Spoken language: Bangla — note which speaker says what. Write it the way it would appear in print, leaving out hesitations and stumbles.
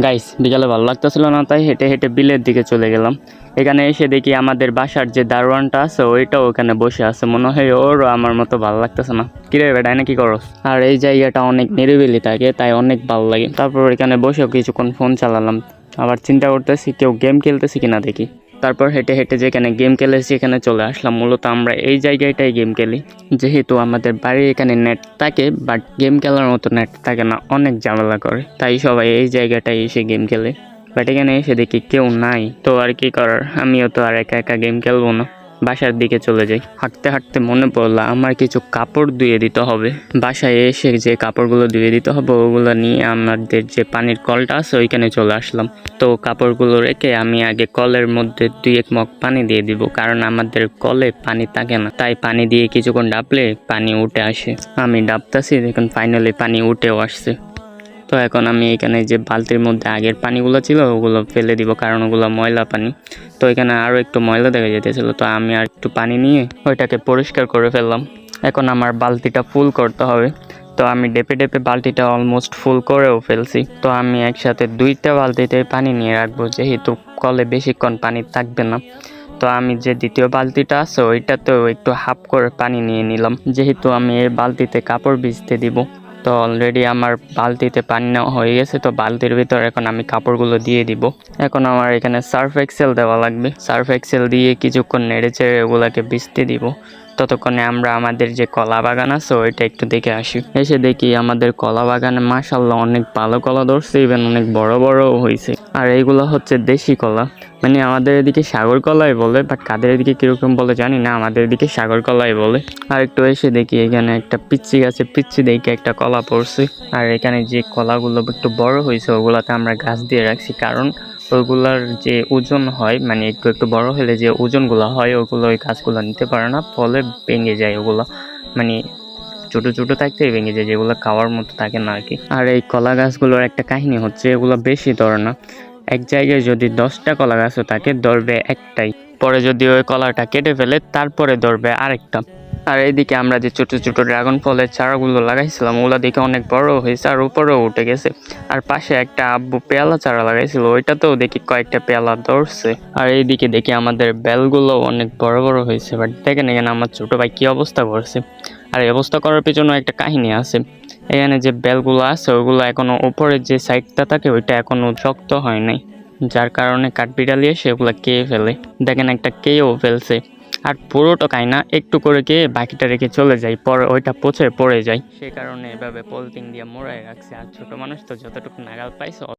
Speaker 1: গাইস বিকালে ভালো লাগতেছিল না, তাই হেঁটে হেঁটে বিলের দিকে চলে গেলাম। এখানে এসে দেখি আমাদের বাসার যে দারোয়ানটা আছে ওইটাও ওখানে বসে আছে, মনে হয় ওরও আমার মতো ভালো লাগতেছে না। কিরে বেটা এনে কি করস? আর এই জায়গাটা অনেক নিরিবিলি থাকে, তাই অনেক ভালো লাগে। তারপর এখানে বসেও কিছুক্ষণ ফোন চালালাম, আবার চিন্তা করতেছি কেউ গেম খেলতেছি কিনা দেখি। তারপর হেঁটে হেঁটে যেখানে গেম খেলেছি এখানে চলে আসলাম। মূলত আমরা এই জায়গাটাই গেম খেলি, যেহেতু আমাদের বাড়ির এখানে নেট থাকে, বাট গেম খেলার মতো নেট থাকে না, অনেক ঝামেলা করে, তাই সবাই এই জায়গাটায় এসে গেম খেলে। বাট এখানে এসে দেখি কেউ নাই, তো আর কি করার, আমিও তো আর একা একা গেম খেলবো না। বাসার দিকে চলে যাই। হাঁটতে হাঁটতে মনে পড়লো আমার কিছু কাপড় ধুয়ে দিতে হবে। বাসায় এসে যে কাপড়গুলো ধুয়ে দিতে হবে ওগুলো নিয়ে আমাদের যে পানির কলটা আছে ওইখানে চলে আসলাম। তো কাপড়গুলো রেখে আমি আগে কলের মধ্যে 2-1 মগ পানি দিয়ে দিব, কারণ আমাদের কলে পানি থাকে না, তাই পানি দিয়ে কিছুক্ষণ ডাবলে পানি উঠে আসে। আমি ডাবতাছি, দেখুন ফাইনালি পানি উঠেও আসছে। তো এখন আমি এখানে যে বালতির মধ্যে আগের পানিগুলো ছিল ওগুলো ফেলে দিব, কারণ ওগুলো ময়লা পানি। তো এখানে আরও একটু ময়লা দেখা যেতেছিল, তো আমি আর একটু পানি নিয়ে ওইটাকে পরিষ্কার করে ফেললাম। এখন আমার বালতিটা ফুল করতে হবে, তো আমি ডেপে ডেপে বালতিটা অলমোস্ট ফুল করেও ফেলছি। তো আমি একসাথে 2টা বালতিতে পানি নিয়ে রাখবো, যেহেতু কলে বেশিক্ষণ পানি থাকবে না। তো আমি যে দ্বিতীয় বালতিটা আছে ওইটাতেও একটু হাফ করে পানি নিয়ে নিলাম, যেহেতু আমি এই বালতিতে কাপড় ভিজতে দিব। তো অলরেডি আমার বালতিতে পানি নেওয়া হয়ে গেছে, তো বালতির ভিতর এখন আমি কাপড়গুলো দিয়ে দিব। এখন আমার এখানে সার্ফ এক্সেল দেওয়া লাগবে, সার্ফ এক্সেল দিয়ে কিছুক্ষণ নেড়ে চেড়ে ওগুলাকে ভিজতে দিব। ততক্ষণে আমরা আমাদের যে কলা বাগান আছে ওইটা একটু দেখে আসি। এসে দেখি আমাদের কলা বাগানে মাশাআল্লাহ অনেক ভালো কলা ধরছে, ইভেন অনেক বড় বড়ও হয়েছে। আর এইগুলো হচ্ছে দেশি কলা, মানে আমাদের এদিকে সাগর কলাই বলে, বাট কাদের এদিকে কিরকম বলে জানি না, আমাদের এদিকে সাগর কলাই বলে। আর একটু এসে দেখি এখানে একটা পিচ্ছি গাছে পিচ্ছি দেখে একটা কলা পড়ছে। আর এখানে যে কলাগুলো একটু বড় হয়েছে ওগুলাতে আমরা গাছ দিয়ে রাখছি, কারণ ওইগুলার যে ওজন হয়, মানে একটু একটু বড় হলে যে ওজনগুলো হয় ওগুলো ওই গাছগুলো নিতে পারে না, ফলে ভেঙে যায় ওগুলো, মানে ছোট ছোট থাকতেই ভেঙে যায়, যেগুলো খাওয়ার মতো থাকে না আর কি। আর এই কলা গাছগুলোর একটা কাহিনী হচ্ছে, এগুলো বেশি ধরে না। এক জায়গায় যদি 10টা কলা গাছও থাকে ধরবে একটাই, পরে যদি ওই কলাটা কেটে ফেলে তারপরে ধরবে আরেকটা। আর এইদিকে আমরা যে ছোট ছোট ড্রাগন ফলের চারাগুলো লাগাইছিলাম ওগুলো দেখে অনেক বড় হয়েছে আর উপরেও উঠে গেছে। আর পাশে একটা আব্বু পেয়ালা চারা লাগাইছিল, ওইটাতেও দেখি কয়েকটা পেয়ালা ধরছে। আর এইদিকে দেখি আমাদের বেলগুলো অনেক বড় বড় হয়েছে, বাট দেখেন এখানে আমার ছোট ভাই কি অবস্থা করছে। আর এই অবস্থা করার পিছনে একটা কাহিনী আছে। এখানে যে বেলগুলো আছে ওইগুলো এখনো উপরের যে সাইডটা থাকে ওইটা এখনো শক্ত হয় নাই, যার কারণে কাঠবিড়ালি এসে ওগুলো খেয়ে ফেলে। দেখেন একটা খেয়েও ফেলছে, আর পুরোটা খায় না, একটু করে খেয়ে বাকিটা রেখে চলে যায়, পরে ওইটা পচে পড়ে যায়। সে কারণে এভাবে পলিথিন দিয়ে মোড়ায় রাখছে। আর ছোট মানুষ তো যতটুকু নাগাল পাইছে